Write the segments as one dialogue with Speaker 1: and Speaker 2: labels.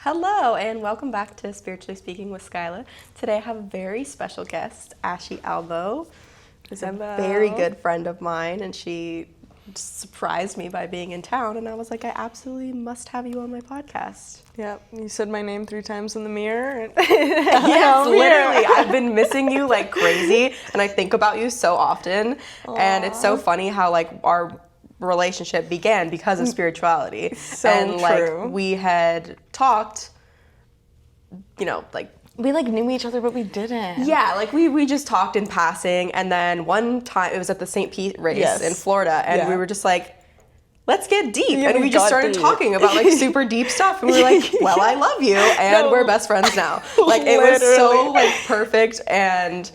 Speaker 1: Hello, and welcome back to Spiritually Speaking with Skyla. Today I have a very special guest, Ashie Albo, who's a very good friend of mine, and she surprised me by being in town, and I was like, I absolutely must have you on my podcast.
Speaker 2: Yep, you said my name 3 times in the mirror.
Speaker 1: Yes, literally. I've been missing you like crazy, and I think about you so often. Aww. And it's so funny how like our relationship began because of spirituality.
Speaker 2: So
Speaker 1: and
Speaker 2: true.
Speaker 1: Like we had talked, you know, like
Speaker 2: we like knew each other, but we didn't.
Speaker 1: Yeah, like we just talked in passing, and then one time it was at the St. Pete race in Florida, and we were just like, let's get deep.
Speaker 2: Yeah,
Speaker 1: and we just started talking about like super deep stuff, and we were like, well, I love you, and we're best friends now. Like it was so like perfect, and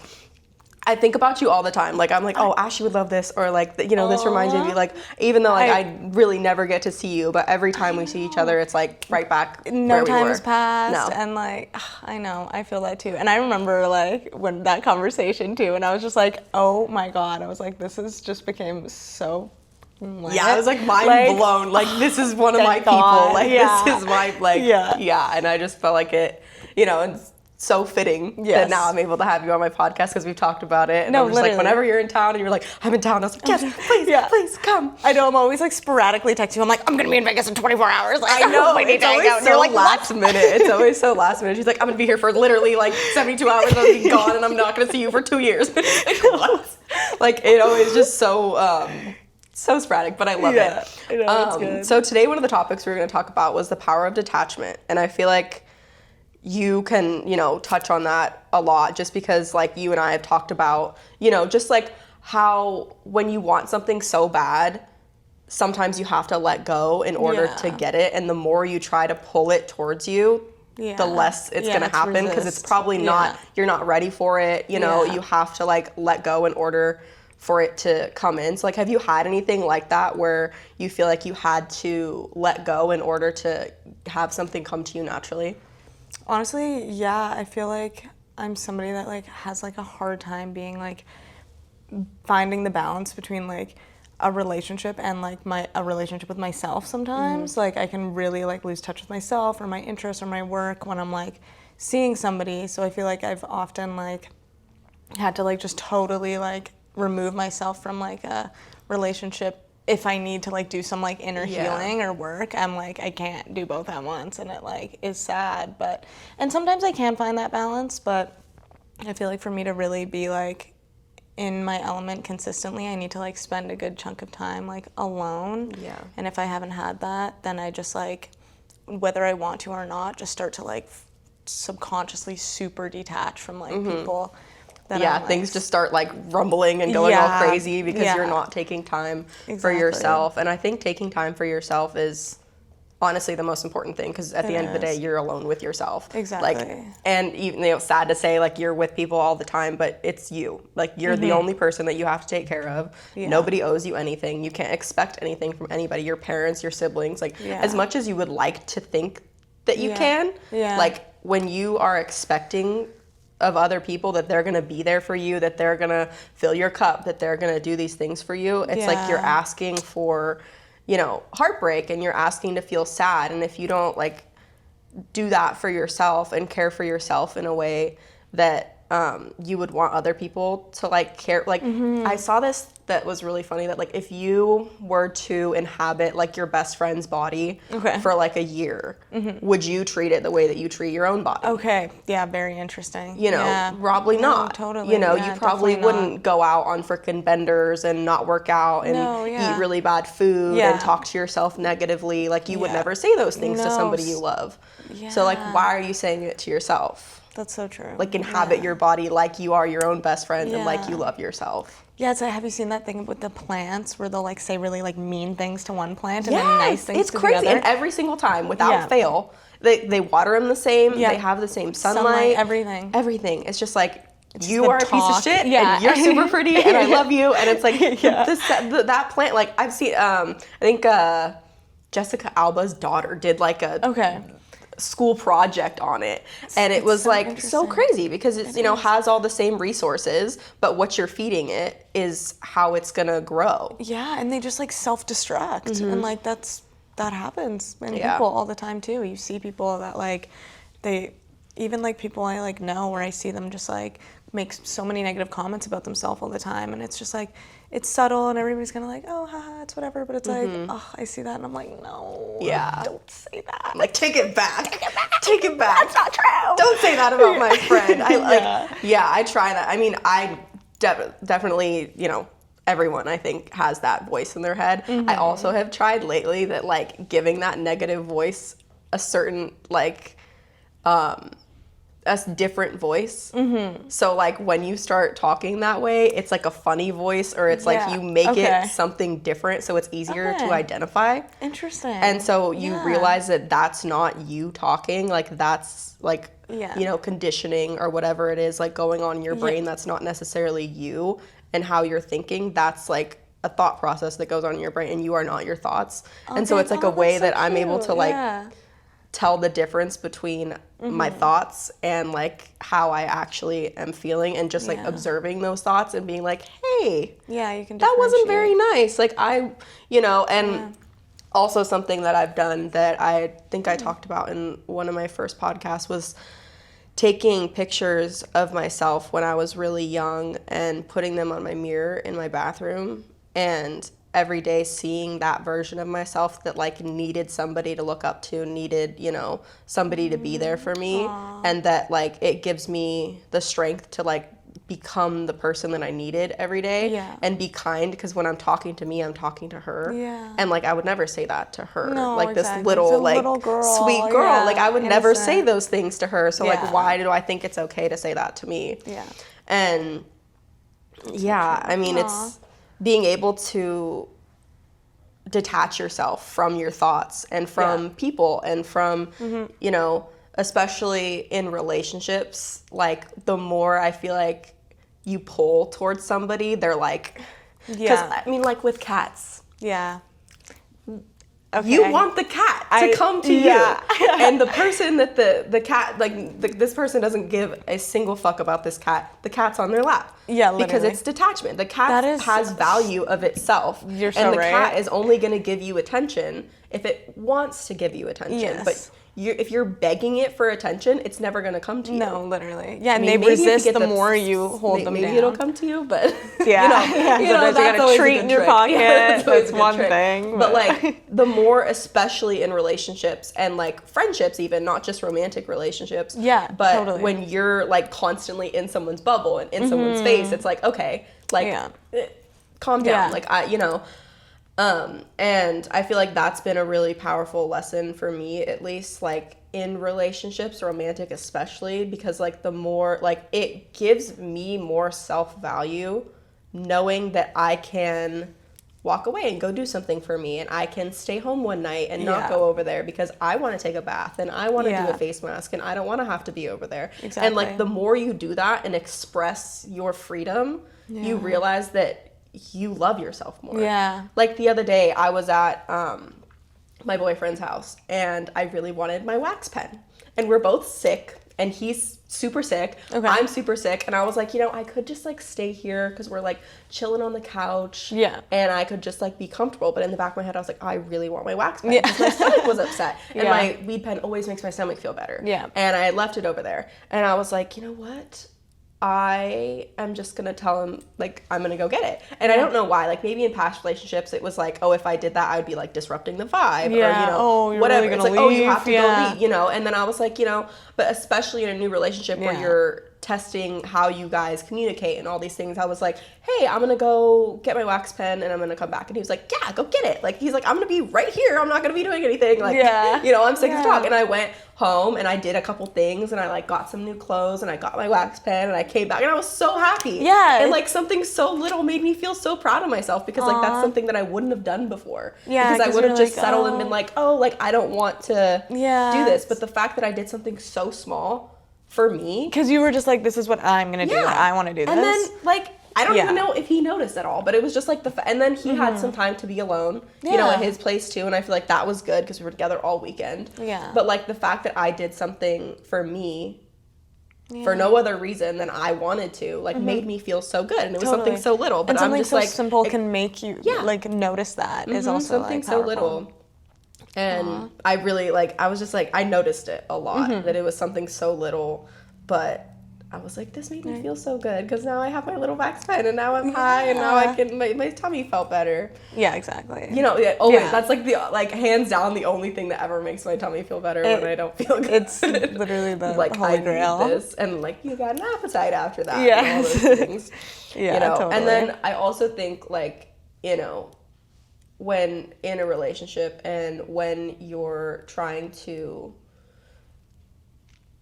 Speaker 1: I think about you all the time. Like I'm like, oh, Ashie would love this, or like, you know, this reminds me of you. Like even though like I really never get to see you, but every time we see each other, it's like right back.
Speaker 2: No time has passed, and like I know, I feel that too. And I remember like when that conversation too, and I was just like, oh my god, I was like, this has just became so.
Speaker 1: Yeah, I was like mind blown. Like this is one of my people. Like this is my like and I just felt like it, you know. It's so fitting that now I'm able to have you on my podcast because we've talked about it. And I'm just like, whenever you're in town and you're like, I'm in town, I was like, yes, please, please come.
Speaker 2: I know, I'm always like sporadically texting you. I'm like, I'm gonna be in Vegas in 24 hours. Like,
Speaker 1: I know, it's always so like, last minute. It's always so last minute. She's like, I'm gonna be here for literally like 72 hours. I'm gonna be gone and I'm not gonna see you for 2 years. Like it always just so sporadic, but I love it.
Speaker 2: I know, it's good.
Speaker 1: So today one of the topics we were gonna talk about was the power of detachment. And I feel like you can, you know, touch on that a lot just because like you and I have talked about, you know, just like how when you want something so bad, sometimes you have to let go in order to get it. And the more you try to pull it towards you, the less it's going to happen because it's probably not, you're not ready for it. You know, you have to like let go in order for it to come in. So like, have you had anything like that where you feel like you had to let go in order to have something come to you naturally?
Speaker 2: Honestly, yeah, I feel like I'm somebody that like has like a hard time being like finding the balance between like a relationship and like a relationship with myself sometimes. Like I can really like lose touch with myself or my interests or my work when I'm like seeing somebody. So I feel like I've often like had to like just totally like remove myself from like a relationship if I need to like do some like inner healing or work. I'm like, I can't do both at once, and it like is sad, but and sometimes I can find that balance, but I feel like for me to really be like in my element consistently, I need to like spend a good chunk of time like alone. And if I haven't had that, then I just like, whether I want to or not, just start to like subconsciously super detach from like people.
Speaker 1: Things just start like rumbling and going all crazy because you're not taking time for yourself. And I think taking time for yourself is honestly the most important thing because at the end of the day, you're alone with yourself.
Speaker 2: Exactly.
Speaker 1: Like, and even, you know, it's sad to say like you're with people all the time, but it's you. Like you're the only person that you have to take care of. Nobody owes you anything. You can't expect anything from anybody, your parents, your siblings. Like as much as you would like to think that you can, like when you are expecting of other people that they're gonna be there for you, that they're gonna fill your cup, that they're gonna do these things for you. It's like you're asking for, you know, heartbreak, and you're asking to feel sad. And if you don't like do that for yourself and care for yourself in a way that you would want other people to like care. Like I saw this that was really funny that like if you were to inhabit like your best friend's body for like a year, would you treat it the way that you treat your own body?
Speaker 2: Okay, yeah, very interesting.
Speaker 1: You know, probably not.
Speaker 2: Totally.
Speaker 1: You know, you probably wouldn't go out on frickin' benders and not work out and eat really bad food and talk to yourself negatively. Like you would never say those things to somebody you love. So like, why are you saying it to yourself?
Speaker 2: That's so true.
Speaker 1: Like inhabit your body like you are your own best friend and like you love yourself.
Speaker 2: Yeah, so have you seen that thing with the plants where they'll like say really like mean things to one plant and then nice things to the other?
Speaker 1: It's crazy. And every single time, without fail, they water them the same, they have the same sunlight,
Speaker 2: everything.
Speaker 1: Everything. It's just like, you are a piece of shit and you're super pretty and I love you. And it's like, that plant, like I've seen, I think Jessica Alba's daughter did like a school project on it, and it was so like so crazy because it's, you know, has all the same resources, but what you're feeding it is how it's gonna grow.
Speaker 2: Yeah, and they just like self-destruct, and like that's that happens in people all the time too. You see people that like, even like people I like know, where I see them just like make so many negative comments about themselves all the time, and it's just like, it's subtle and everybody's kind of like, oh, haha, it's whatever, but it's like, oh, I see that and I'm like, no, don't say that.
Speaker 1: Like, take it back. Take it back.
Speaker 2: That's not true.
Speaker 1: Don't say that about my friend. I try that. I mean, I definitely, you know, everyone I think has that voice in their head. I also have tried lately that like giving that negative voice a certain like a different voice. So like when you start talking that way, it's like a funny voice, or it's like you make it something different so it's easier to identify.
Speaker 2: Interesting.
Speaker 1: And so you realize that that's not you talking, like that's like you know, conditioning or whatever it is like going on in your brain that's not necessarily you and how you're thinking. That's like a thought process that goes on in your brain, and you are not your thoughts. And so it's like a way that I'm able to like tell the difference between my thoughts and like how I actually am feeling, and just like observing those thoughts and being like, hey,
Speaker 2: you can
Speaker 1: that wasn't very nice. Like you know, and also something that I've done that I think I talked about in one of my first podcasts was taking pictures of myself when I was really young and putting them on my mirror in my bathroom, and every day seeing that version of myself that like needed somebody to look up to, needed, you know, somebody to be there for me. And that like it gives me the strength to like become the person that I needed every day and be kind, because when I'm talking to me, I'm talking to her. And like I would never say that to her. Like this little like girl, sweet girl. Like I would never say those things to her. So like why do I think it's okay to say that to me? And I mean it's being able to detach yourself from your thoughts and from people and from, you know, especially in relationships, like the more I feel like you pull towards somebody, they're like, because I mean, like with cats. You want the cat to come to you. And the person that the cat, like this person doesn't give a single fuck about this cat. The cat's on their lap.
Speaker 2: Literally.
Speaker 1: Because it's detachment. The cat has value of itself.
Speaker 2: You're so
Speaker 1: and the
Speaker 2: right.
Speaker 1: cat is only going to give you attention if it wants to give you attention. But if you're begging it for attention, it's never going to come to you.
Speaker 2: No, literally. Yeah, and they resist the more you hold them down.
Speaker 1: Maybe it'll come to you, but
Speaker 2: you know,
Speaker 1: that's
Speaker 2: got a treat in your pocket. That's one
Speaker 1: trick.
Speaker 2: Thing.
Speaker 1: But like the more, especially in relationships and like friendships, even not just romantic relationships. But when you're like constantly in someone's bubble and in someone's face, it's like, okay, like calm down. Like you know. And I feel like that's been a really powerful lesson for me, at least like in relationships, romantic especially, because like the more, like it gives me more self-value knowing that I can walk away and go do something for me, and I can stay home one night and not go over there because I want to take a bath and I want to do a face mask and I don't want to have to be over there. And like the more you do that and express your freedom, you realize that you love yourself more. Like the other day I was at my boyfriend's house and I really wanted my wax pen, and we're both sick and he's super sick. I'm super sick, and I was like, you know, I could just like stay here because we're like chilling on the couch and I could just like be comfortable. But in the back of my head I was like, I really want my wax pen because my stomach was upset, and my weed pen always makes my stomach feel better. And I left it over there, and I was like, you know what, I am just gonna tell him, like, I'm gonna go get it. And I don't know why, like maybe in past relationships it was like, oh, if I did that I'd be like disrupting the vibe, or you know, whatever. Really it's like, leave. Oh, you have to go leave, you know. And then I was like, you know, but especially in a new relationship where you're testing how you guys communicate and all these things, I was like, hey, I'm gonna go get my wax pen and I'm gonna come back. And he was like, yeah, go get it. Like he's like, I'm gonna be right here, I'm not gonna be doing anything, like you know, I'm sick as fuck. And I went home and I did a couple things and I like got some new clothes and I got my wax pen and I came back and I was so happy. And like something so little made me feel so proud of myself, because like that's something that I wouldn't have done before. Because I would have just like, settled and been like, oh, like I don't want to do this. But the fact that I did something so small for me, because
Speaker 2: you were just like, this is what I'm gonna do. I want to do this.
Speaker 1: And then like I don't even know if he noticed at all, but it was just like and then he had some time to be alone, you know, at his place too, and I feel like that was good because we were together all weekend. But like the fact that I did something for me for no other reason than I wanted to, like made me feel so good, and it was something so little, but
Speaker 2: and
Speaker 1: I'm just
Speaker 2: so
Speaker 1: like
Speaker 2: simple can make you like notice that is also
Speaker 1: something
Speaker 2: like
Speaker 1: so little. And I really, like, I was just like, I noticed it a lot, that it was something so little, but I was like, this made me feel so good, because now I have my little wax pen, and now I'm high, and now I can, my tummy felt better.
Speaker 2: Yeah, exactly.
Speaker 1: You know, that's like the, like, hands down the only thing that ever makes my tummy feel better when I don't feel good.
Speaker 2: It's literally the
Speaker 1: like,
Speaker 2: holy
Speaker 1: I
Speaker 2: grail.
Speaker 1: need this, and like, you got an appetite after that,
Speaker 2: Yeah.
Speaker 1: and all those things.
Speaker 2: Yeah,
Speaker 1: you know?
Speaker 2: totally.
Speaker 1: And then I also think, like, you know, when in a relationship and when you're trying to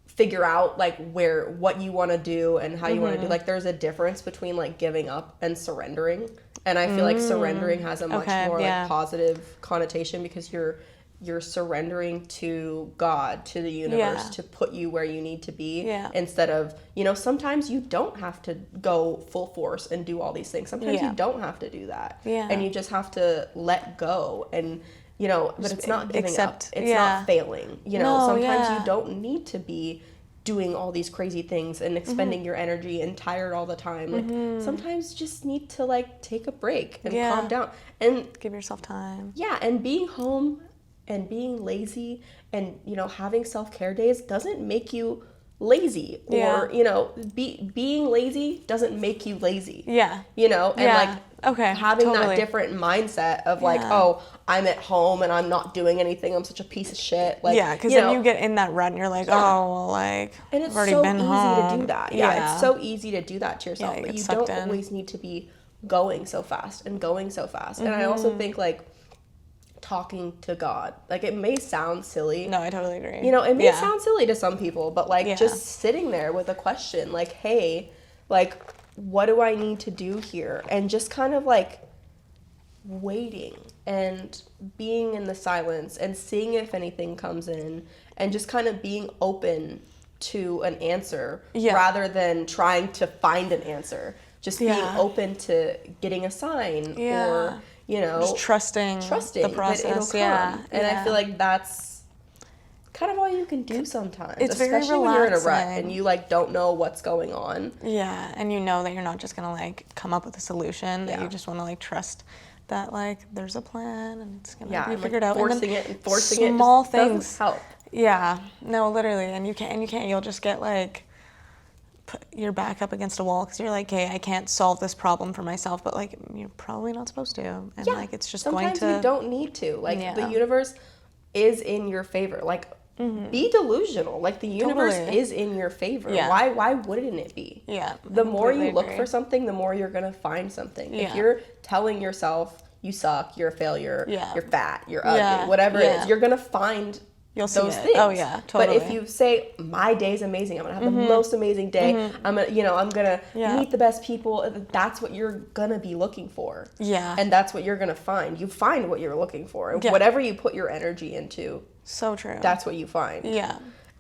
Speaker 1: figure out like what you want to do and how you want to do, like, there's a difference between like giving up and surrendering, and I feel like surrendering has a much more like positive connotation, because you're surrendering to God, to the universe, to put you where you need to be, instead of, you know, sometimes you don't have to go full force and do all these things. Sometimes you don't have to do that. And you just have to let go, and, you know, but it's not giving up. It's not failing. You know, sometimes you don't need to be doing all these crazy things and expending your energy and tired all the time. Like, sometimes you just need to, like, take a break and calm down. And
Speaker 2: give yourself time.
Speaker 1: Yeah, and being home and being lazy and, you know, having self-care days doesn't make you lazy, or, you know, being lazy doesn't make you lazy. You know, and like having that different mindset of like, oh, I'm at home and I'm not doing anything, I'm such a piece of shit. Like,
Speaker 2: because then you get in that rut and you're like, oh, well, like,
Speaker 1: and it's
Speaker 2: I've already
Speaker 1: so
Speaker 2: been
Speaker 1: easy
Speaker 2: home.
Speaker 1: to do that. It's so easy to do that to yourself,
Speaker 2: you
Speaker 1: but
Speaker 2: get
Speaker 1: you
Speaker 2: sucked
Speaker 1: don't
Speaker 2: in.
Speaker 1: always need to be going so fast and going so fast. And I also think, like, talking to God, like, it may sound silly.
Speaker 2: No, I totally agree.
Speaker 1: You know, it may sound silly to some people, but like just sitting there with a question, like, hey, like, what do I need to do here? And just kind of like waiting and being in the silence and seeing if anything comes in, and just kind of being open to an answer rather than trying to find an answer. Just being open to getting a sign, or, you know,
Speaker 2: just trusting the process.
Speaker 1: That it'll come. And I feel like that's kind of all you can do sometimes.
Speaker 2: It's
Speaker 1: especially
Speaker 2: very relaxing.
Speaker 1: when you're in a rut and you like don't know what's going on.
Speaker 2: And you know that you're not just gonna like come up with a solution. That you just want to like trust that like there's a plan and it's gonna be figured out.
Speaker 1: Forcing it
Speaker 2: small
Speaker 1: just
Speaker 2: things
Speaker 1: doesn't help.
Speaker 2: No, literally, and you can't. You'll just get like put your back up against a wall because you're like, hey, I can't solve this problem for myself, but like you're probably not supposed to, and like it's just
Speaker 1: sometimes
Speaker 2: going to.
Speaker 1: You don't need to. Like the universe is in your favor. Like be delusional. Like the universe is in your favor. Why wouldn't it be? The more you look for something, the more you're gonna find something. If you're telling yourself you suck, you're a failure, you're fat, you're ugly, whatever it is, you're gonna find those things.
Speaker 2: Oh yeah, totally.
Speaker 1: But if you say my day's amazing, I'm gonna have the most amazing day. I'm gonna meet the best people. That's what you're gonna be looking for. And that's what you're gonna find. You find what you're looking for, and whatever you put your energy into.
Speaker 2: So true.
Speaker 1: That's what you find.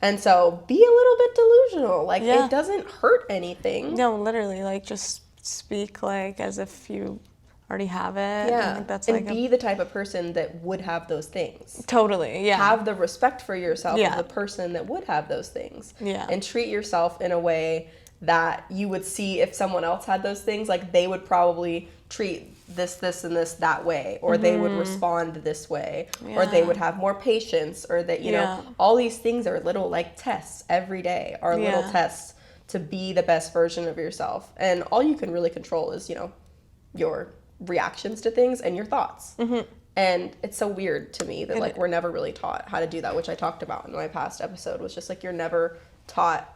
Speaker 2: And
Speaker 1: so be a little bit delusional. Like it doesn't hurt anything.
Speaker 2: No, literally, like just speak like as if you already have it. I think that's
Speaker 1: and be the type of person that would have those things.
Speaker 2: Totally,
Speaker 1: Have the respect for yourself of the person that would have those things. And treat yourself in a way that you would see if someone else had those things. Like they would probably treat this, and this that way, or they would respond this way, or they would have more patience, or that, you know, all these things are little like tests every day, are little tests to be the best version of yourself. And all you can really control is, you know, your reactions to things and your thoughts. And it's so weird to me that like we're never really taught how to do that, which I talked about in my past episode, was just like you're never taught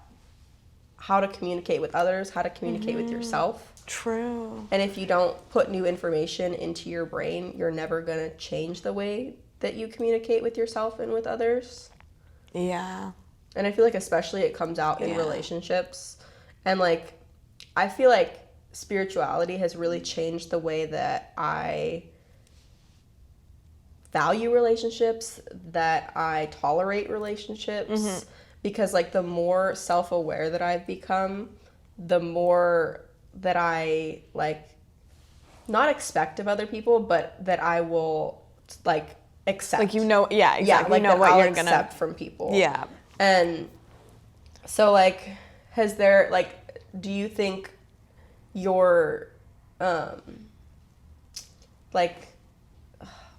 Speaker 1: how to communicate with others, how to communicate with yourself.
Speaker 2: True.
Speaker 1: And if you don't put new information into your brain, you're never gonna change the way that you communicate with yourself and with others. And I feel like especially it comes out in relationships. And like I feel like spirituality has really changed the way that I value relationships, that I tolerate relationships, because like the more self-aware that I've become, the more that I like not expect of other people, but that I will like accept.
Speaker 2: Like, you know, exactly.
Speaker 1: Like
Speaker 2: you know
Speaker 1: that
Speaker 2: what
Speaker 1: I'll
Speaker 2: you're
Speaker 1: accept
Speaker 2: gonna
Speaker 1: from people.
Speaker 2: And
Speaker 1: so like, has there like, do you think your like,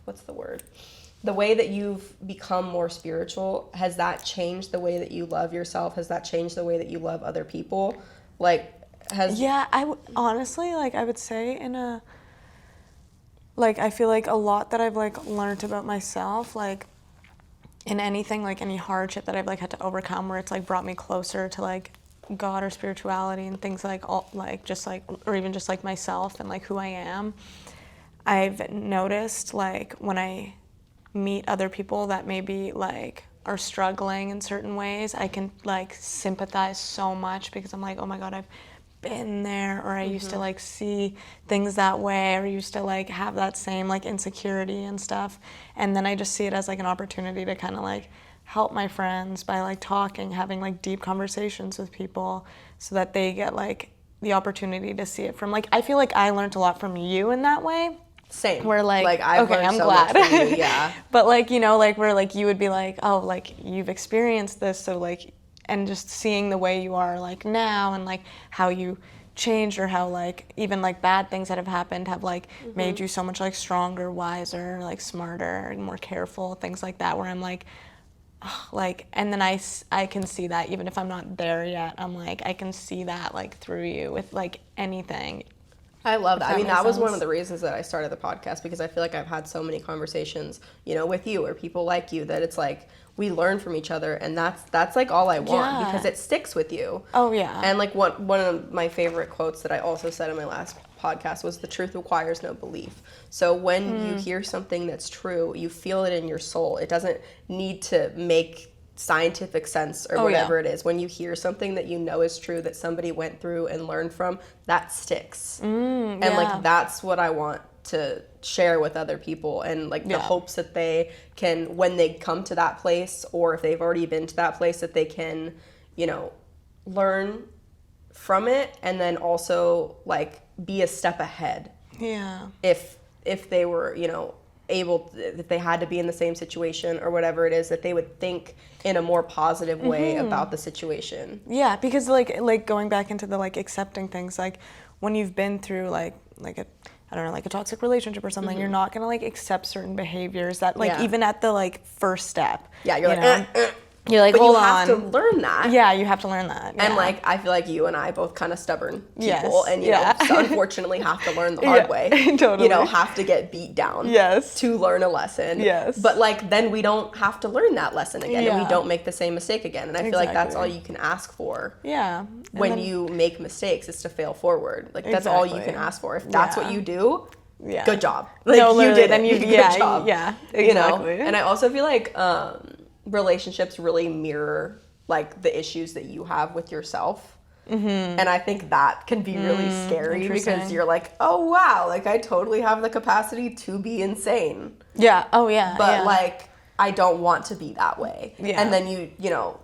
Speaker 1: what's the word? the way that you've become more spiritual, has that changed the way that you love yourself? Has that changed the way that you love other people? Like,
Speaker 2: Yeah, honestly, like, I would say like, I feel like a lot that I've, like, learned about myself, like, in anything, like, any hardship that I've, like, had to overcome where it's, like, brought me closer to, like, God or spirituality and things like, all, like, just, like, or even just, like, myself and, like, who I am, I've noticed, like, when I meet other people that maybe, like, are struggling in certain ways, I can, like, sympathize so much because I'm like, oh my God, I've been there, or I used to, like, see things that way, or used to, like, have that same, like, insecurity and stuff, and then I just see it as, like, an opportunity to kind of, like, help my friends by, like, talking, having, like, deep conversations with people so that they get, like, the opportunity to see it from, like, I feel like I learned a lot from you in that way.
Speaker 1: Same.
Speaker 2: Where, like
Speaker 1: I've
Speaker 2: okay,
Speaker 1: learned
Speaker 2: I'm
Speaker 1: so
Speaker 2: glad.
Speaker 1: much from you, yeah.
Speaker 2: But, like, you know, like, where, like, you would be like, oh, like, you've experienced this, so, like, and just seeing the way you are, like, now, and, like, how you changed, or how, like, even, like, bad things that have happened have, like, made you so much, like, stronger, wiser, like, smarter, and more careful, things like that, where I'm like, oh, like, and then I can see that even if I'm not there yet, I'm like, I can see that, like, through you with, like, anything.
Speaker 1: I love that. I mean, that was one of
Speaker 2: sense.
Speaker 1: the reasons that I started the podcast, because I feel like I've had so many conversations, you know, with you or people like you, that it's like we learn from each other, and that's like all I want,
Speaker 2: Yeah.
Speaker 1: because it sticks with you.
Speaker 2: Oh, yeah.
Speaker 1: And like one of my favorite quotes that I also said in my last podcast was, the truth requires no belief. So when you hear something that's true, you feel it in your soul. It doesn't need to make scientific sense or whatever it is. When you hear something that you know is true, that somebody went through and learned from, that sticks. And like, that's what I want to share with other people, and like the hopes that they can, when they come to that place, or if they've already been to that place, that they can, you know, learn from it, and then also like be a step ahead.
Speaker 2: Yeah.
Speaker 1: If they were, you know, if they had to be in the same situation or whatever it is, that they would think in a more positive way about the situation.
Speaker 2: Yeah, because like going back into the, like, accepting things, like, when you've been through like a, I don't know, like a toxic relationship or something, you're not gonna, like, accept certain behaviors that, like, even at the, like, first step.
Speaker 1: Yeah, you're like,
Speaker 2: You're like,
Speaker 1: but
Speaker 2: hold
Speaker 1: you have
Speaker 2: on.
Speaker 1: to learn that.
Speaker 2: Yeah, you have to learn that.
Speaker 1: And like, I feel like you and I both kind of stubborn people,
Speaker 2: Yes,
Speaker 1: and you know, unfortunately have to learn the hard way.
Speaker 2: Totally.
Speaker 1: You know, have to get beat down.
Speaker 2: Yes.
Speaker 1: To learn a lesson.
Speaker 2: Yes.
Speaker 1: But like, then we don't have to learn that lesson again, and we don't make the same mistake again. And I feel like that's all you can ask for.
Speaker 2: Yeah.
Speaker 1: When you make mistakes, is to fail forward. Like, that's all you can ask for. If that's what you do, good job. Like,
Speaker 2: no,
Speaker 1: you did
Speaker 2: then
Speaker 1: it.
Speaker 2: good
Speaker 1: job.
Speaker 2: Yeah, exactly.
Speaker 1: You know? And I also feel like relationships really mirror, like, the issues that you have with yourself. And I think that can be really scary, because you're like, oh wow, like, I totally have the capacity to be insane.
Speaker 2: Yeah. Oh yeah.
Speaker 1: But like, I don't want to be that way. Yeah. And then you know,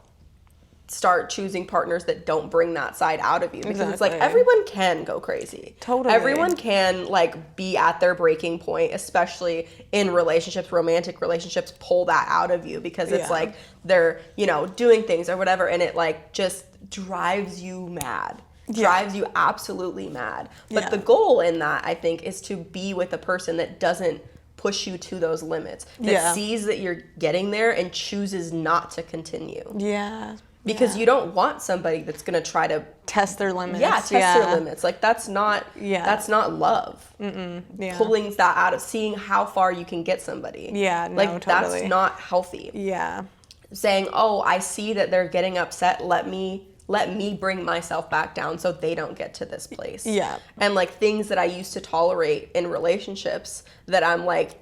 Speaker 1: start choosing partners that don't bring that side out of you, because it's like, everyone can go crazy. Totally. Everyone can, like, be at their breaking point, especially in relationships, romantic relationships, pull that out of you, because it's like they're, you know, doing things or whatever, and it, like, just drives you mad. Drives you absolutely mad. But the goal in that, I think, is to be with a person that doesn't push you to those limits, that sees that you're getting there and chooses not to continue.
Speaker 2: Yeah.
Speaker 1: Because you don't want somebody that's going to try to
Speaker 2: test their limits.
Speaker 1: Yeah, test their limits. Like, that's not love. Pulling that out of, seeing how far you can get somebody.
Speaker 2: Yeah, no,
Speaker 1: like,
Speaker 2: totally.
Speaker 1: That's not healthy.
Speaker 2: Yeah.
Speaker 1: Saying, oh, I see that they're getting upset, let me bring myself back down so they don't get to this place.
Speaker 2: Yeah.
Speaker 1: And, like, things that I used to tolerate in relationships that I'm like,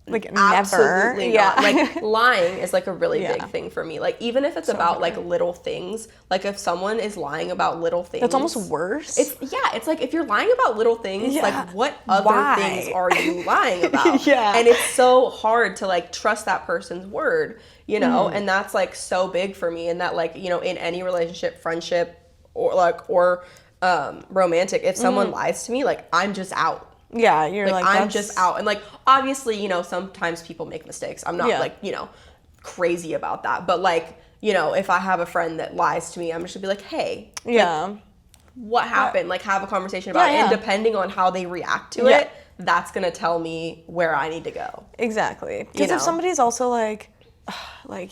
Speaker 2: like,
Speaker 1: absolutely
Speaker 2: never.
Speaker 1: not. Like, lying is, like, a really big thing for me. Like, even if it's about like little things, like, if someone is lying about little things,
Speaker 2: that's almost worse.
Speaker 1: It's like, if you're lying about little things, like, what other things are you lying about? And it's so hard to, like, trust that person's word, you know. And that's, like, so big for me. And that, like, you know, in any relationship, friendship, or like, or romantic, if someone lies to me, like, I'm just out.
Speaker 2: Yeah, you're like
Speaker 1: I'm just out. And, like, obviously, you know, sometimes people make mistakes. I'm not like, you know, crazy about that. But, like, you know, if I have a friend that lies to me, I'm just gonna be like, hey, like, what happened? Like, have a conversation about it. And depending on how they react to it, that's going to tell me where I need to go.
Speaker 2: Exactly. Because if somebody's also like,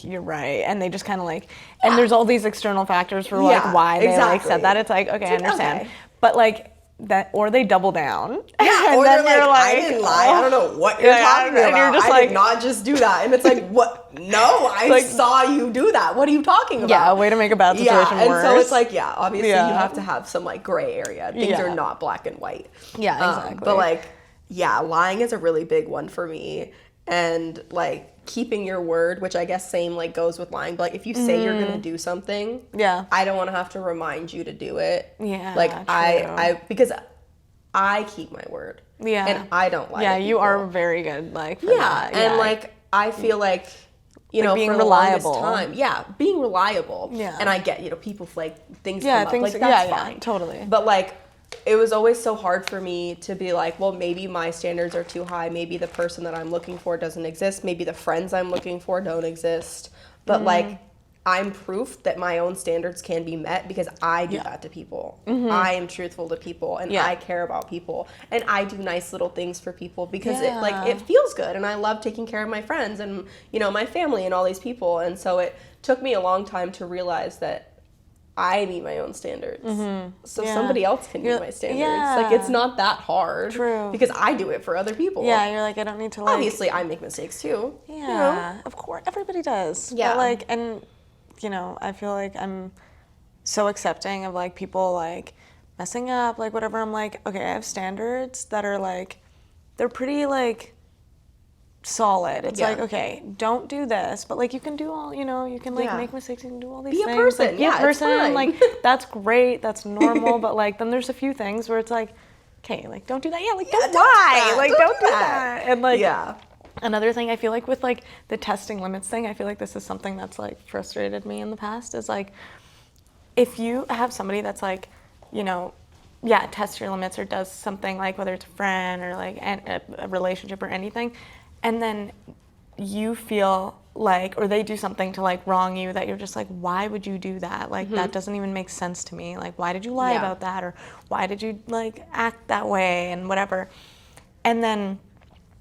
Speaker 2: you're right, and they just kind of like, and there's all these external factors for like why they like said that, it's like, okay, I understand. Okay. But like that, or they double down.
Speaker 1: Yeah, or they're like, I didn't lie. I don't know what you're talking about. And you're just I did not just do that. And it's like, what? No, I saw you do that. What are you talking about?
Speaker 2: Yeah, a way to make a bad situation worse.
Speaker 1: And so it's like, obviously you have to have some like gray area. Things are not black and white.
Speaker 2: Yeah, exactly.
Speaker 1: But like, lying is a really big one for me. And like keeping your word, which I guess same like goes with lying. But like if you say you're gonna do something, I don't want to have to remind you to do it.
Speaker 2: Yeah,
Speaker 1: like
Speaker 2: true.
Speaker 1: I because I keep my word. Yeah, and I don't lie.
Speaker 2: Yeah,
Speaker 1: to
Speaker 2: you are very good. Like for that.
Speaker 1: And like I feel like
Speaker 2: being
Speaker 1: for
Speaker 2: reliable.
Speaker 1: the longest time, being reliable.
Speaker 2: Yeah,
Speaker 1: and I get people like things come up like that's fine.
Speaker 2: Totally.
Speaker 1: But like. It was always so hard for me to be like, well, maybe my standards are too high. Maybe the person that I'm looking for doesn't exist. Maybe the friends I'm looking for don't exist. But like, I'm proof that my own standards can be met because I do that to people. I am truthful to people and I care about people and I do nice little things for people because it feels good and I love taking care of my friends and my family and all these people. And so it took me a long time to realize that I meet my own standards. So somebody else can meet my standards. Like, it's not that hard.
Speaker 2: True.
Speaker 1: Because I do it for other people.
Speaker 2: Yeah, you're like, I don't need to like...
Speaker 1: Obviously, I make mistakes too.
Speaker 2: Yeah, of course. Everybody does.
Speaker 1: Yeah.
Speaker 2: But like, and, I feel like I'm so accepting of like people like messing up, like whatever. I'm like, okay, I have standards that are like, they're pretty like... solid. It's like, okay, don't do this, but like you can do all, you can like make mistakes, you can do all these things.
Speaker 1: Be a person.
Speaker 2: Like, be a person. Like that's great, that's normal, but like then there's a few things where it's like, okay, like don't do that. Yeah, like don't lie. Like don't do that. And like another thing I feel like with like the testing limits thing, I feel like this is something that's like frustrated me in the past is like if you have somebody that's like, tests your limits or does something like whether it's a friend or like a relationship or anything, and then you feel like, or they do something to like wrong you that you're just like, why would you do that? Like that doesn't even make sense to me. Like why did you lie about that? Or why did you like act that way and whatever? And then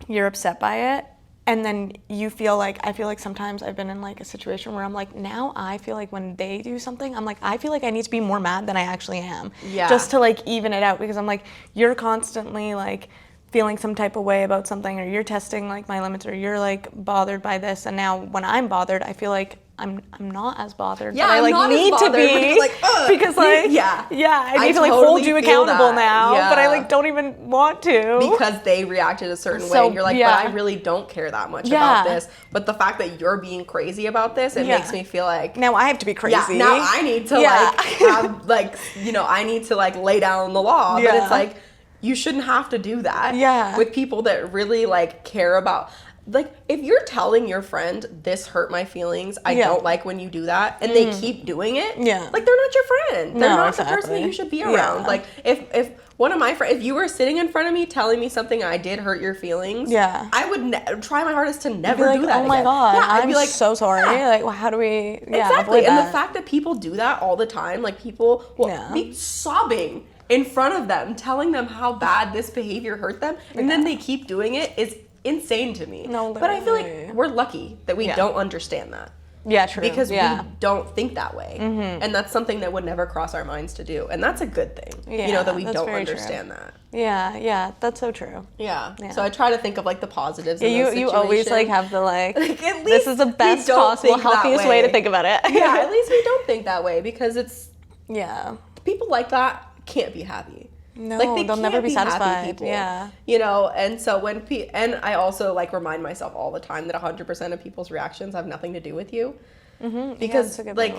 Speaker 2: you're upset by it. And then you feel like, I feel like sometimes I've been in like a situation where I'm like, now I feel like when they do something, I'm like, I feel like I need to be more mad than I actually am. Yeah. Just to like even it out because I'm like, you're constantly like, feeling some type of way about something, or you're testing like my limits, or you're like bothered by this, and now when I'm bothered, I feel like I'm not as bothered.
Speaker 1: Yeah,
Speaker 2: but I like
Speaker 1: not
Speaker 2: need
Speaker 1: as
Speaker 2: to be
Speaker 1: like,
Speaker 2: because like I need to like hold you accountable now, but I like don't even want to
Speaker 1: because they reacted a certain way, and you're like, but I really don't care that much about this. But the fact that you're being crazy about this, it makes me feel like
Speaker 2: now I have to be crazy.
Speaker 1: Yeah, now I need to like have like I need to like lay down the law, but it's like. You shouldn't have to do that with people that really like care about, like if you're telling your friend this hurt my feelings, I don't like when you do that, and they keep doing it, like they're not your friend. They're not the person that you should be around. Like if one of my friends, if you were sitting in front of me telling me something I did hurt your feelings, I would try my hardest to never
Speaker 2: like,
Speaker 1: do that.
Speaker 2: Oh my god,
Speaker 1: I'd
Speaker 2: be like so sorry. Like well, how do we
Speaker 1: exactly? And
Speaker 2: that?
Speaker 1: the fact that people do that all the time, like people will be sobbing in front of them, telling them how bad this behavior hurt them, and then they keep doing it is insane to me.
Speaker 2: No,
Speaker 1: but I feel like we're lucky that we don't understand that.
Speaker 2: Yeah, true.
Speaker 1: Because we don't think that way. And that's something that would never cross our minds to do. And that's a good thing, that we don't understand that.
Speaker 2: Yeah, that's so true.
Speaker 1: Yeah. So I try to think of like the positives in those
Speaker 2: you always like have the like
Speaker 1: at least
Speaker 2: this is the best possible, healthiest way to think about it.
Speaker 1: Yeah, at least we don't think that way because it's...
Speaker 2: Yeah.
Speaker 1: People like that can't be happy.
Speaker 2: No,
Speaker 1: like
Speaker 2: they'll never be satisfied. Yeah.
Speaker 1: And so when and I also like remind myself all the time that 100% of people's reactions have nothing to do with you. Because like,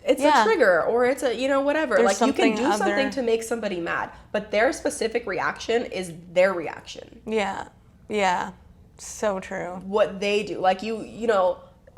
Speaker 1: it's a trigger or it's a, whatever.
Speaker 2: There's
Speaker 1: like you can do something to make somebody mad, but their specific reaction is their reaction.
Speaker 2: Yeah. Yeah. So true.
Speaker 1: What they do. Like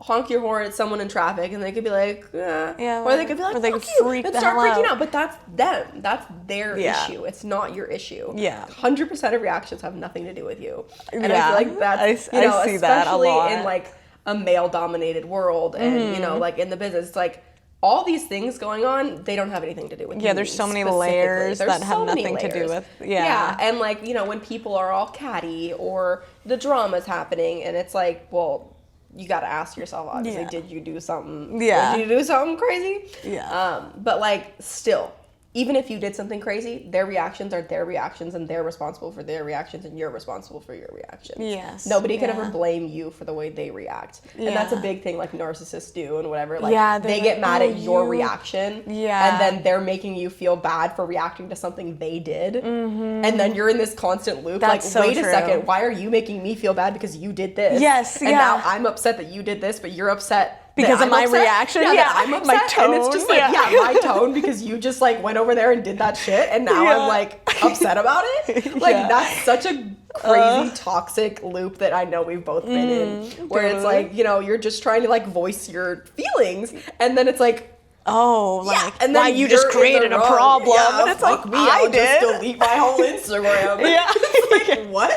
Speaker 1: honk your horn at someone in traffic and they could be like, or they could be like,
Speaker 2: or they
Speaker 1: fuck
Speaker 2: could
Speaker 1: you, and start freaking out. But that's them. That's their issue. It's not your issue.
Speaker 2: Yeah.
Speaker 1: 100% of reactions have nothing to do with you. And I feel like that's,
Speaker 2: I see that a lot.
Speaker 1: especially in like a male-dominated world and, like in the business, it's like all these things going on, they don't have anything to do with
Speaker 2: Yeah,
Speaker 1: me
Speaker 2: there's so many
Speaker 1: specifically.
Speaker 2: layers
Speaker 1: There's
Speaker 2: that have
Speaker 1: so many
Speaker 2: nothing to do
Speaker 1: layers.
Speaker 2: with,
Speaker 1: Yeah, and like, you know, when people are all catty or the drama's happening and it's like, well, you got to ask yourself, obviously,
Speaker 2: Yeah.
Speaker 1: did you do something?
Speaker 2: Yeah.
Speaker 1: Did you do something crazy?
Speaker 2: Yeah.
Speaker 1: But like, still, even if you did something crazy, their reactions are their reactions, and they're responsible for their reactions, and you're responsible for your reactions.
Speaker 2: Yes.
Speaker 1: Nobody could ever blame you for the way they react. And that's a big thing like narcissists do and whatever. Like, they get mad at your reaction.
Speaker 2: Yeah.
Speaker 1: And then they're making you feel bad for reacting to something they did. Mm-hmm. And then you're in this constant loop.
Speaker 2: That's
Speaker 1: like,
Speaker 2: so
Speaker 1: wait
Speaker 2: true.
Speaker 1: a second, why are you making me feel bad because you did this?
Speaker 2: Yes,
Speaker 1: and now I'm upset that you did this, but you're upset
Speaker 2: because of my
Speaker 1: upset?
Speaker 2: reaction.
Speaker 1: Yeah, that I'm upset.
Speaker 2: My tone.
Speaker 1: And it's just like, my tone, because you just like went over there and did that shit, and now I'm like upset about it. Like, that's such a crazy toxic loop that I know we've both been in, where it's like, you know, you're just trying to like voice your feelings, and then it's like,
Speaker 2: oh, like,
Speaker 1: and then
Speaker 2: why you just created a problem.
Speaker 1: Yeah,
Speaker 2: and it's
Speaker 1: fuck
Speaker 2: like,
Speaker 1: me,
Speaker 2: I
Speaker 1: I'll
Speaker 2: did.
Speaker 1: just delete my whole Instagram. It's like, what?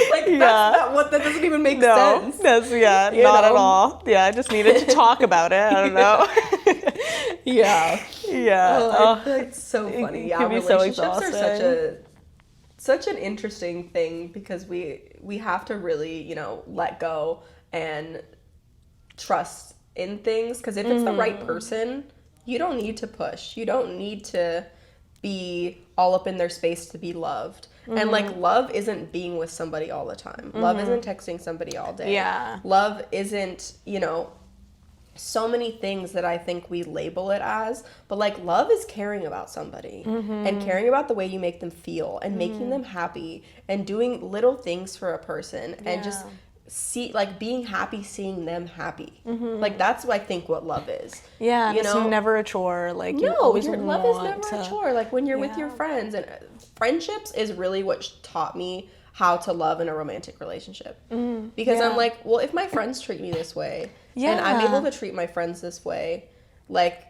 Speaker 1: Like, that's not what, that doesn't even make sense.
Speaker 2: That's, not
Speaker 1: know?
Speaker 2: at all. Yeah, I just needed to talk about it. I don't know.
Speaker 1: Yeah.
Speaker 2: Yeah.
Speaker 1: I feel like it's so funny. Yeah,
Speaker 2: can be so
Speaker 1: relationships are
Speaker 2: exhausting.
Speaker 1: such an interesting thing, because we have to really, you know, let go and trust in things, because if it's the right person, you don't need to push. You don't need to be all up in their space to be loved. And like, love isn't being with somebody all the time. Love isn't texting somebody all day.
Speaker 2: Yeah.
Speaker 1: Love isn't, you know, so many things that I think we label it as, but like, love is caring about somebody and caring about the way you make them feel and making them happy and doing little things for a person and just being happy seeing them happy. Like, that's what I think what love is.
Speaker 2: Yeah,
Speaker 1: you
Speaker 2: it's
Speaker 1: know?
Speaker 2: never a chore. Like, you
Speaker 1: No,
Speaker 2: always
Speaker 1: your love is never a chore. Like, when you're with your friends, and friendships is really what taught me how to love in a romantic relationship. Because I'm like, well, if my friends treat me this way, and I'm able to treat my friends this way, like,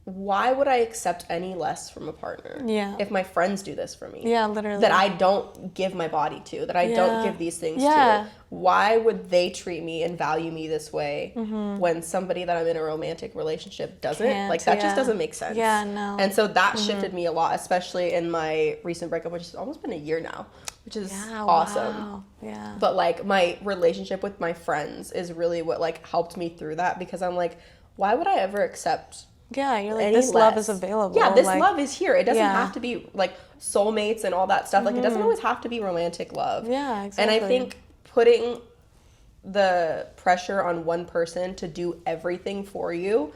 Speaker 1: why would I accept any less from a partner? If my friends do this for me.
Speaker 2: Yeah, literally.
Speaker 1: That I don't give my body to, that I don't give these things to. Why would they treat me and value me this way when somebody that I'm in a romantic relationship doesn't? Like, that just doesn't make sense.
Speaker 2: Yeah, no.
Speaker 1: And so that shifted me a lot, especially in my recent breakup, which has almost been a year now, which is awesome.
Speaker 2: Wow. Yeah.
Speaker 1: But like, my relationship with my friends is really what like helped me through that, because I'm like, why would I ever accept
Speaker 2: Yeah, you're like,
Speaker 1: any
Speaker 2: this love
Speaker 1: less?
Speaker 2: is available.
Speaker 1: Yeah, this
Speaker 2: like,
Speaker 1: love is here. It doesn't have to be like soulmates and all that stuff. Like, it doesn't always have to be romantic love.
Speaker 2: Yeah, exactly.
Speaker 1: And I think putting the pressure on one person to do everything for you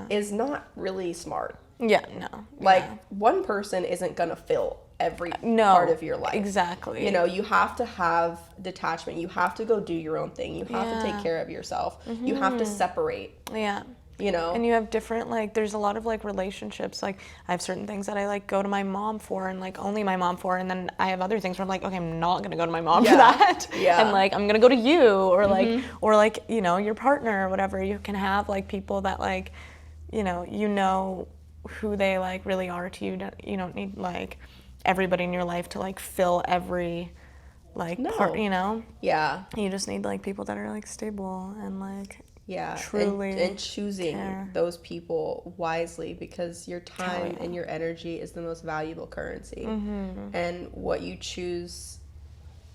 Speaker 1: is not really smart.
Speaker 2: Yeah, no.
Speaker 1: Like, one person isn't gonna fill every part of your life.
Speaker 2: Exactly.
Speaker 1: You know, you have to have detachment. You have to go do your own thing. You have to take care of yourself. You have to separate.
Speaker 2: Yeah.
Speaker 1: You know?
Speaker 2: And you have different, like, there's a lot of, like, relationships. Like, I have certain things that I, like, go to my mom for and, like, only my mom for. And then I have other things where I'm like, okay, I'm not going to go to my mom for that.
Speaker 1: Yeah.
Speaker 2: And, like, I'm going to go to you or, like, you know, your partner or whatever. You can have, like, people that, like, you know who they, like, really are to you. You don't need, like, everybody in your life to, like, fill every, like, part, you know?
Speaker 1: Yeah.
Speaker 2: You just need, like, people that are, like, stable and, like...
Speaker 1: Yeah,
Speaker 2: truly
Speaker 1: and choosing those people wisely, because your time and your energy is the most valuable currency. And what you choose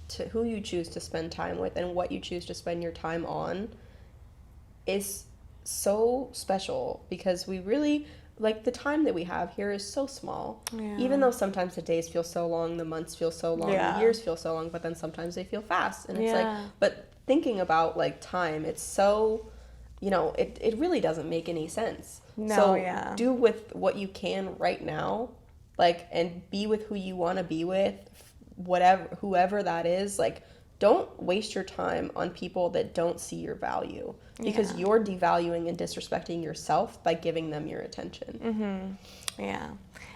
Speaker 1: to, who you choose to spend time with and what you choose to spend your time on is so special, because we really, like, the time that we have here is so small. Even though sometimes the days feel so long, the months feel so long, the years feel so long, but then sometimes they feel fast. And it's like, but thinking about, like, time, it's so... You know, it really doesn't make any sense.
Speaker 2: No,
Speaker 1: so do with what you can right now, like, and be with who you want to be with, whoever that is. Like, don't waste your time on people that don't see your value, because you're devaluing and disrespecting yourself by giving them your attention.
Speaker 2: Yeah.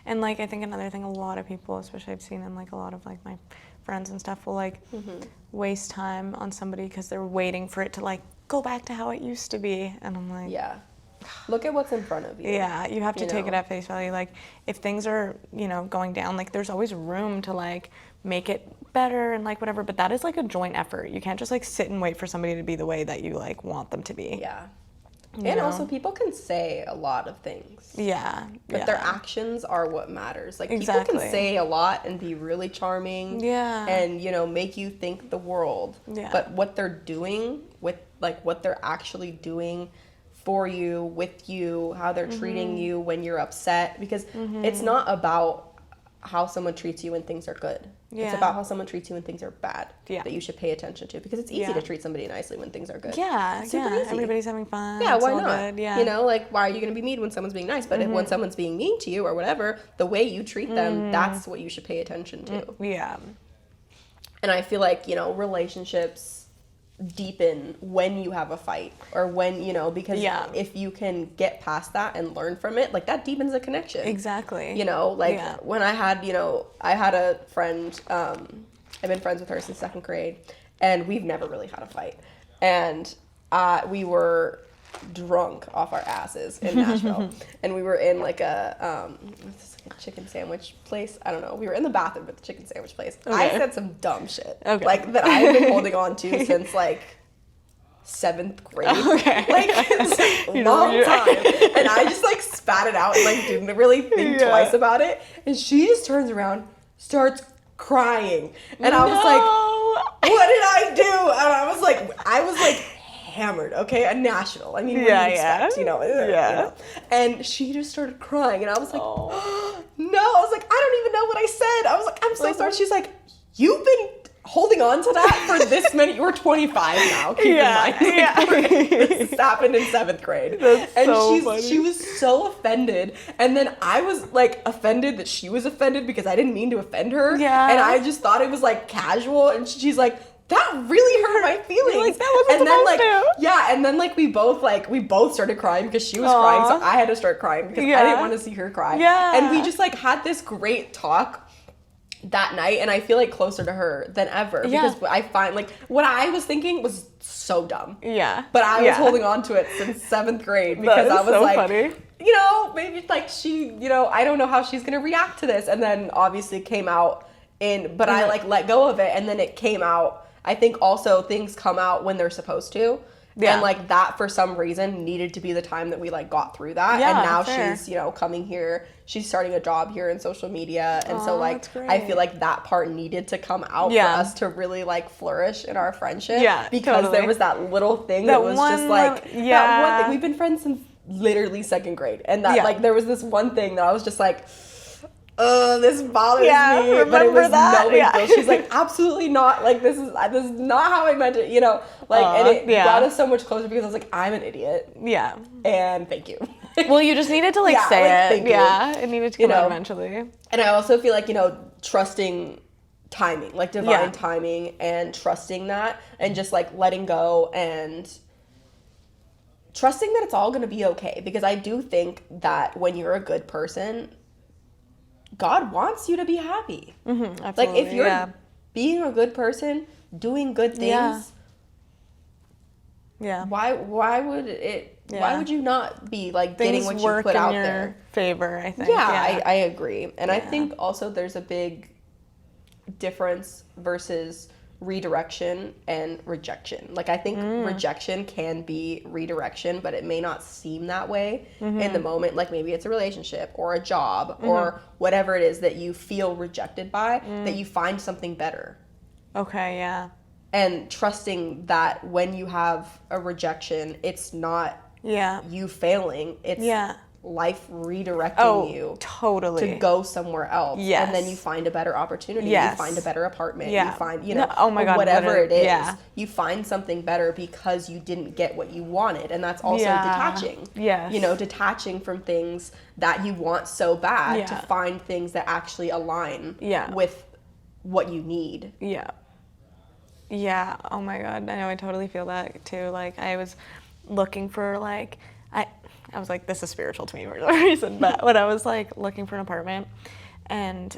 Speaker 2: And, like, I think another thing a lot of people, especially I've seen in, like, a lot of, like, my friends and stuff, will, like, waste time on somebody because they're waiting for it to, like, go back to how it used to be. And I'm like...
Speaker 1: Yeah. Look at what's in front of you.
Speaker 2: Yeah, you have to take it at face value. Like, if things are, you know, going down, like, there's always room to, like, make it better and, like, whatever. But that is, like, a joint effort. You can't just, like, sit and wait for somebody to be the way that you, like, want them to be.
Speaker 1: Yeah. And also, people can say a lot of things.
Speaker 2: Yeah.
Speaker 1: But their actions are what matters. Like, people can say a lot and be really charming.
Speaker 2: Yeah.
Speaker 1: And, you know, make you think the world.
Speaker 2: Yeah.
Speaker 1: But what they're doing with, like, what they're actually doing for you, with you, how they're treating you when you're upset. Because it's not about how someone treats you when things are good.
Speaker 2: Yeah.
Speaker 1: It's about how someone treats you when things are bad.
Speaker 2: Yeah.
Speaker 1: That you should pay attention to, because it's easy to treat somebody nicely when things are good.
Speaker 2: Yeah,
Speaker 1: Super easy.
Speaker 2: Everybody's having fun.
Speaker 1: Yeah,
Speaker 2: it's
Speaker 1: why
Speaker 2: all
Speaker 1: not?
Speaker 2: Good. Yeah.
Speaker 1: You know, like, why are you going to be mean when someone's being nice? But if, when someone's being mean to you or whatever, the way you treat them, that's what you should pay attention to.
Speaker 2: Yeah.
Speaker 1: And I feel like, you know, relationships deepen when you have a fight, or when, you know, because if you can get past that and learn from it, like, that deepens the connection.
Speaker 2: Exactly.
Speaker 1: You know, like, when I had, you know, I had a friend, I've been friends with her since 2nd grade, and we've never really had a fight. And we were drunk off our asses in Nashville. And we were in, like, a chicken sandwich place. I don't know. We were in the bathroom at the chicken sandwich place. Okay. I said some dumb shit. Okay. Like, that I've been holding on to since, like, 7th grade. Okay. Like, it's a long time. And I just, like, spat it out and, like, didn't really think twice about it. And she just turns around, starts crying. And I was like, what did I do? And I was like hammered, okay, at Nashville. I mean, what do you expect, you know? You know? And she just started crying, and I was like, oh, no. I was like, I don't even know what I said. I was like, I'm so sorry. She's like, you've been holding on to that for this many, you're 25 now, keep in mind. This happened in 7th grade.
Speaker 2: That's so funny.
Speaker 1: She was so offended, and then I was, like, offended that she was offended because I didn't mean to offend her. Yeah. And I just thought it was, like, casual, and she's like, that really hurt my feelings.
Speaker 2: Like, that wasn't supposed to.
Speaker 1: Yeah, and then, like, we both started crying because she was crying, so I had to start crying because I didn't want to see her cry. Yeah. And we just, like, had this great talk that night, and I feel like closer to her than ever, because I find, like, what I was thinking was so dumb. Yeah. But I was holding on to it since 7th grade because I was so like, funny. You know, maybe, like, she, you know, I don't know how she's gonna react to this, and then obviously it came out but I, like, let go of it, and then it came out. I think also things come out when they're supposed to. Yeah. And, like, that for some reason needed to be the time that we, like, got through that. Yeah, and now she's, you know, coming here. She's starting a job here in social media. And so, like, I feel like that part needed to come out for us to really, like, flourish in our friendship. Yeah, because there was that little thing that was just, like, that one thing. We've been friends since literally 2nd grade. And that, like, there was this one thing that I was just like, this bothers me, but it was no big deal. She's like, absolutely not. Like, this is not how I meant it, you know. Like, and it brought us so much closer because I was like, I'm an idiot. Yeah. And thank you.
Speaker 2: Well, you just needed to, like, say it. Yeah, it needed to come out eventually.
Speaker 1: And I also feel like, you know, trusting timing, like divine timing, and trusting that, and just, like, letting go and trusting that it's all going to be okay. Because I do think that when you're a good person, God wants you to be happy. Mm-hmm, absolutely. Like, if you're being a good person, doing good things, why would it? Why would you not be, like, getting what you put out there? Things work in your
Speaker 2: favor, I think.
Speaker 1: Yeah, I agree, and I think also there's a big difference versus redirection and rejection. Like, I think rejection can be redirection, but it may not seem that way in the moment. Like, maybe it's a relationship or a job or whatever it is that you feel rejected by, that you find something better.
Speaker 2: Okay, yeah.
Speaker 1: And trusting that when you have a rejection, it's not you failing, it's life redirecting you to go somewhere else. Yes. And then you find a better opportunity. Yes. You find a better apartment. You find, you know, whatever it is. Yeah. You find something better because you didn't get what you wanted. And that's also detaching. Yes. You know, detaching from things that you want so bad to find things that actually align with what you need.
Speaker 2: Yeah. Yeah. Oh my God. I know, I totally feel that too. Like, I was looking for, like, I was like, this is spiritual to me for some reason, but when I was, like, looking for an apartment, and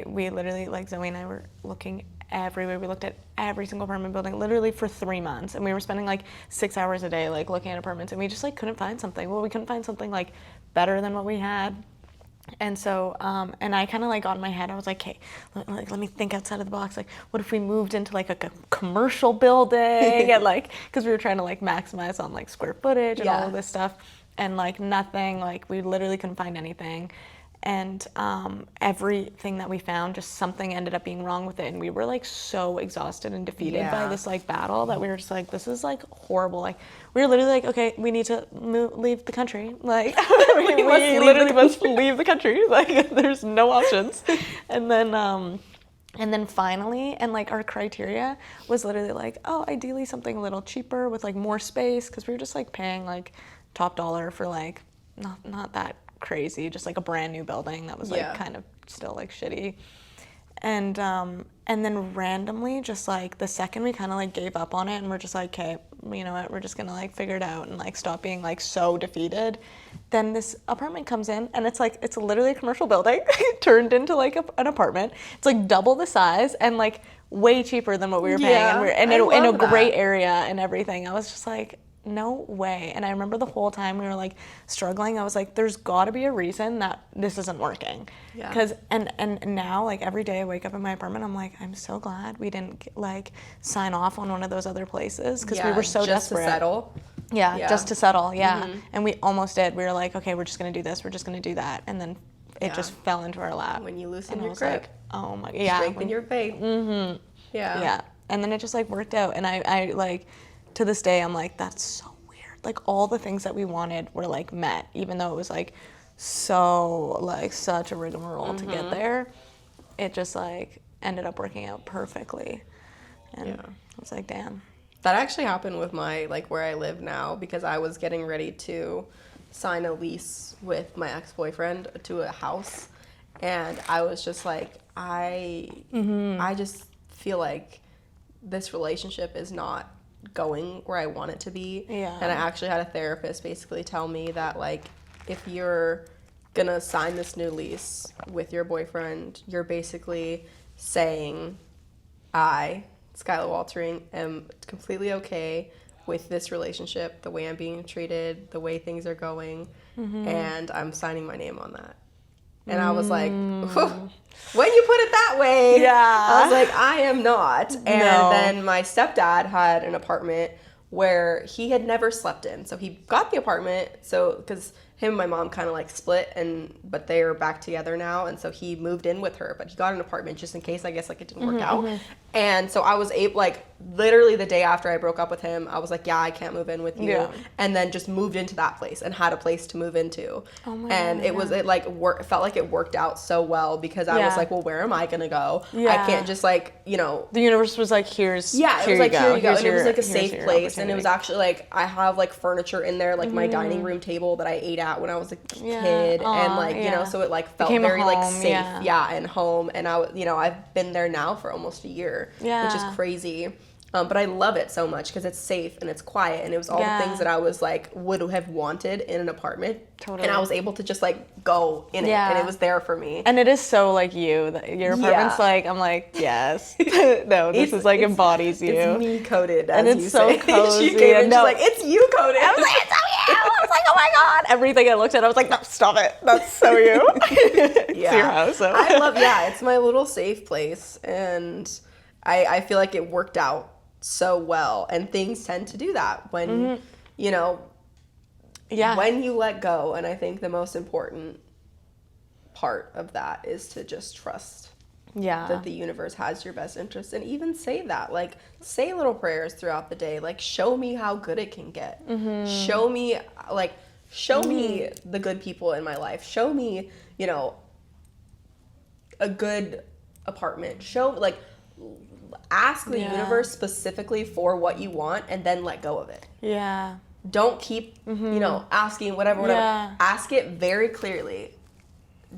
Speaker 2: we literally, like, Zoe and I were looking everywhere. We looked at every single apartment building literally for 3 months, and we were spending, like, 6 hours a day, like, looking at apartments, and we just, like, couldn't find something. Well, we couldn't find something, like, better than what we had. And so, and I kind of like got in my head, I was like, hey, let me think outside of the box. Like, what if we moved into like a commercial building? And like, because we were trying to like maximize on like square footage and all of this stuff. And like nothing, like we literally couldn't find anything. And everything that we found, just something ended up being wrong with it. And we were like so exhausted and defeated by this like battle that we were just like, this is like horrible. Like we were literally like, okay, we need to leave the country. Like we literally must leave the country. Like there's no options. And then finally, and like our criteria was literally like, oh, ideally something a little cheaper with like more space, because we were just like paying like top dollar for like not that crazy, just like a brand new building that was like kind of still like shitty. And then randomly, just like the second we kind of like gave up on it and we're just like, okay, you know what, we're just gonna like figure it out and like stop being like so defeated, then this apartment comes in and it's like, it's literally a commercial building turned into like an apartment. It's like double the size and like way cheaper than what we were paying, and in a great area and everything. I was just like, no way. And I remember the whole time we were like struggling, I was like, there's got to be a reason that this isn't working. Because and now like every day I wake up in my apartment, I'm like, I'm so glad we didn't like sign off on one of those other places, because we were so desperate.
Speaker 1: Just to settle.
Speaker 2: Just to settle. And we almost did. We were like, okay, we're just gonna do this, we're just gonna do that, and then it just fell into our lap.
Speaker 1: When you loosen your grip.
Speaker 2: Like, oh my
Speaker 1: strengthen your faith.
Speaker 2: And then it just like worked out, and I like, to this day, I'm like, that's so weird. Like all the things that we wanted were like met, even though it was like so like such a rigmarole to get there. It just like ended up working out perfectly. And I was like, damn.
Speaker 1: That actually happened with my, like where I live now, because I was getting ready to sign a lease with my ex-boyfriend to a house. And I was just like, I just feel like this relationship is not going where I want it to be. And I actually had a therapist basically tell me that like, if you're gonna sign this new lease with your boyfriend, you're basically saying, I, Skyla Waltering, am completely okay with this relationship, the way I'm being treated, the way things are going, and I'm signing my name on that. And I was like, when you put it that way, I was like, I am not. And then my stepdad had an apartment where he had never slept in. So he got the apartment, so because him and my mom kind of like split, but they are back together now, and so he moved in with her, but he got an apartment just in case, I guess, like it didn't work out. And so I was able, like literally the day after I broke up with him, I was like, yeah, I can't move in with you, and then just moved into that place and had a place to move into. And it was, it like felt like it worked out so well, because I was like, well, where am I gonna go? I can't just like, you know,
Speaker 2: the universe was like, here
Speaker 1: it was like, here you go. And it was like a safe place, and it was actually like, I have like furniture in there, like my dining room table that I ate at when I was a kid, and like, you know, so it like felt very like safe, and home. And I've been there now for almost a year, which is crazy. But I love it so much because it's safe and it's quiet, and it was all the things that I was like would have wanted in an apartment. And I was able to just like go in it, and it was there for me.
Speaker 2: And it is so like you. Your apartment's like, I'm like, yes. No, this is like embodies you.
Speaker 1: It's me coded, as
Speaker 2: and it's
Speaker 1: you
Speaker 2: so
Speaker 1: say.
Speaker 2: cozy.
Speaker 1: She came in, she's like, it's you coded.
Speaker 2: I was like, it's so you. I was like, oh my god. Everything I looked at, I was like, no, stop it. That's so you. It's your house. So.
Speaker 1: I love, it's my little safe place, and I feel like it worked out so well, and things tend to do that when you know when you let go. And I think the most important part of that is to just trust that the universe has your best interest, and even say that, like, say little prayers throughout the day, like, show me how good it can get, show me me the good people in my life, show me, you know, a good apartment, ask the universe specifically for what you want, and then let go of it. Don't keep, you know, asking whatever. Ask it very clearly.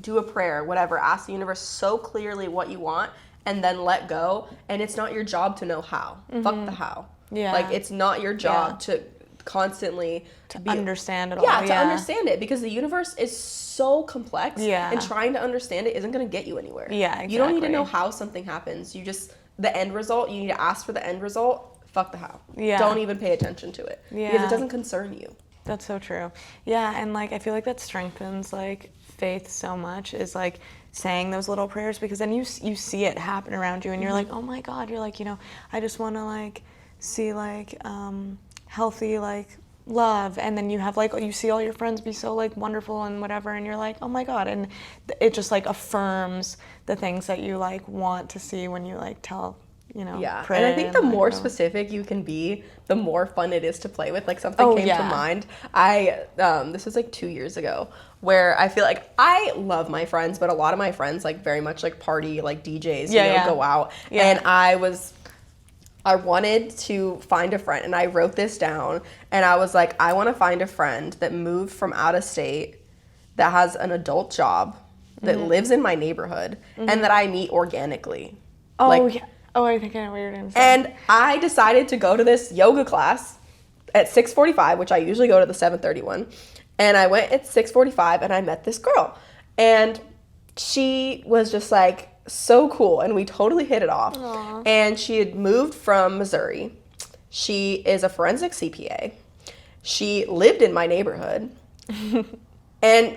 Speaker 1: Do a prayer, whatever. Ask the universe so clearly what you want, and then let go. And it's not your job to know how. Fuck the how. Like, it's not your job to constantly
Speaker 2: understand it all.
Speaker 1: To understand it, because the universe is so complex, and trying to understand it isn't going to get you anywhere.
Speaker 2: Exactly.
Speaker 1: You don't need to know how something happens. You just, the end result, you need to ask for the end result. Fuck the how. Don't even pay attention to it, because it doesn't concern you.
Speaker 2: That's so true. Yeah, and like I feel like that strengthens like faith so much is like saying those little prayers, because then you see it happen around you and you're like, oh my God, you're like, I just want to like see like healthy like love, and then you have like, you see all your friends be so like wonderful and whatever, and you're like, oh my God, and it just like affirms the things that you like want to see when you like tell, pray.
Speaker 1: And I think the more specific you can be, the more fun it is to play with. Like something came to mind. This was like 2 years ago, where I feel like I love my friends, but a lot of my friends like very much like party, like DJs, go out. And I wanted to find a friend, and I wrote this down, and I was like, I want to find a friend that moved from out of state, that has an adult job, that lives in my neighborhood, and that I meet organically.
Speaker 2: Oh, I think I know what you're going to say.
Speaker 1: And I decided to go to this yoga class at 6:45, which I usually go to the 7:30 one. And I went at 6:45, and I met this girl. And she was just like so cool, and we totally hit it off.
Speaker 2: Aww.
Speaker 1: And she had moved from Missouri. She is a forensic CPA. She lived in my neighborhood. And,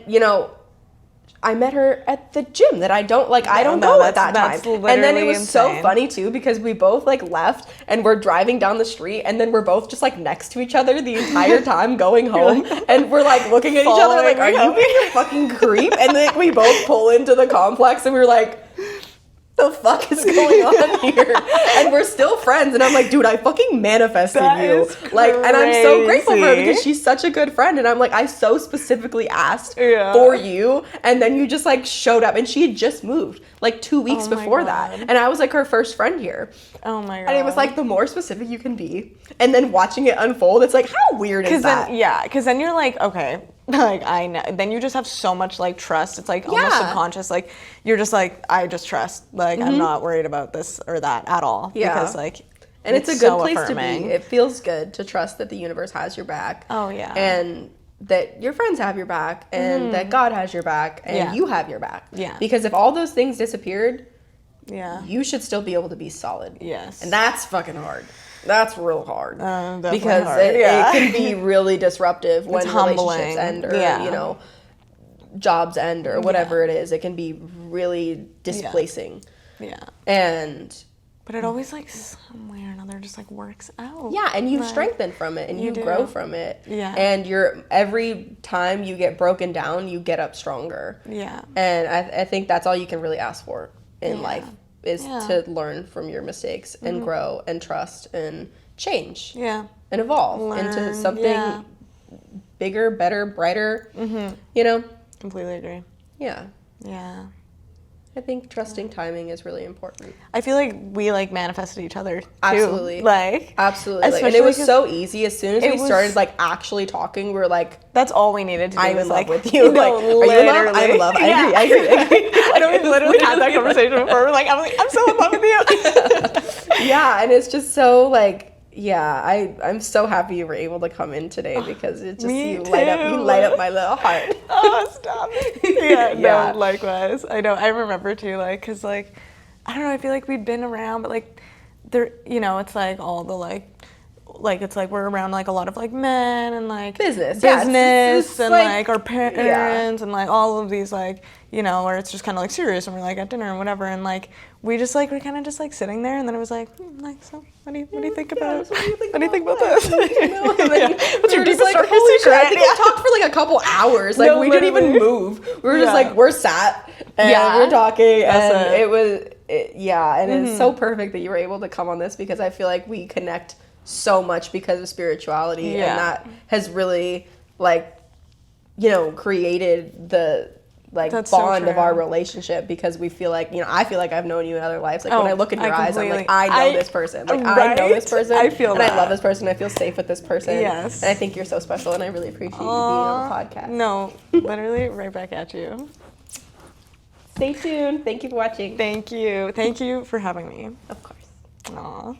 Speaker 1: I met her at the gym that I don't go at that time. And then it was so funny too, because we both like left and we're driving down the street, and then we're both just like next to each other the entire time going home. And we're like looking at each other like, are you being a fucking creep? And then we both pull into the complex, and we're like, the fuck is going on here? And we're still friends, and I'm like, dude, I fucking manifested you. Like, and I'm so grateful for her, because she's such a good friend, and I'm like, I so specifically asked for you, and then you just like showed up, and she had just moved like 2 weeks before that, and I was like her first friend here.
Speaker 2: Oh my God.
Speaker 1: And it was like the more specific you can be, and then watching it unfold, it's like, how weird is that?
Speaker 2: Because then you're like, okay, like I know. Then you just have so much like trust. It's like almost subconscious. Like you're just like, I just trust. Like I'm not worried about this or that at all.
Speaker 1: Yeah.
Speaker 2: Because like,
Speaker 1: and it's a good place affirming. To be. It feels good to trust that the universe has your back.
Speaker 2: Oh yeah.
Speaker 1: And that your friends have your back, and that God has your back, and you have your back.
Speaker 2: Yeah.
Speaker 1: Because if all those things disappeared,
Speaker 2: you
Speaker 1: should still be able to be solid.
Speaker 2: Yes.
Speaker 1: And that's fucking hard. That's real hard.
Speaker 2: Because
Speaker 1: hard. It can be really disruptive when relationships end, or jobs end, or whatever it is. It can be really displacing.
Speaker 2: Yeah. But it always like some way or another just like works out.
Speaker 1: Yeah, and you strengthen from it, and you grow from it.
Speaker 2: Yeah.
Speaker 1: And every time you get broken down, you get up stronger.
Speaker 2: Yeah.
Speaker 1: And I think that's all you can really ask for in life, is to learn from your mistakes and grow and trust and change.
Speaker 2: Yeah.
Speaker 1: And evolve into something bigger, better, brighter.
Speaker 2: Completely agree.
Speaker 1: Yeah.
Speaker 2: Yeah.
Speaker 1: I think trusting timing is really important.
Speaker 2: I feel like we like manifested each other too.
Speaker 1: Absolutely. Absolutely. And it was so easy. As soon as we started like actually talking, we were like,
Speaker 2: that's all we needed to do.
Speaker 1: I'm
Speaker 2: was
Speaker 1: in love
Speaker 2: like
Speaker 1: with you.
Speaker 2: No,
Speaker 1: like, are you in love? I'm in love. I agree.
Speaker 2: I know we literally had that conversation before. We're like, I'm so in love with you.
Speaker 1: Yeah, and it's just so like, I'm so happy you were able to come in today, because it just you light up my little heart.
Speaker 2: Oh, stop it. No, likewise. I know. I remember too, like, cause like, I don't know. I feel like we'd been around, but like, there, it's like all the like it's like we're around like a lot of like men and like
Speaker 1: business
Speaker 2: it's and like our parents and like all of these like where it's just kind of like serious, and we're like at dinner and whatever, and like we just like we're kind of just like sitting there, and then it was like so what do you think about
Speaker 1: what do you
Speaker 2: think about this?
Speaker 1: What's your deepest darkest secret? I think we talked for like a couple hours. Like we didn't even move. We were just like, we're sat and we're talking, and it was and it's so perfect that you were able to come on this, because I feel like we connect so much because of spirituality, and that has really like created the bond of our relationship, because we feel like I feel like I've known you in other lives. Like when I look in your eyes, I'm like, I know this person. Like I know this person.
Speaker 2: I feel
Speaker 1: and I love this person. I feel safe with this person.
Speaker 2: Yes.
Speaker 1: And I think you're so special, and I really appreciate you being on the podcast.
Speaker 2: No, literally right back at you.
Speaker 1: Stay tuned. Thank you for watching.
Speaker 2: Thank you for having me.
Speaker 1: Of course.
Speaker 2: Aw.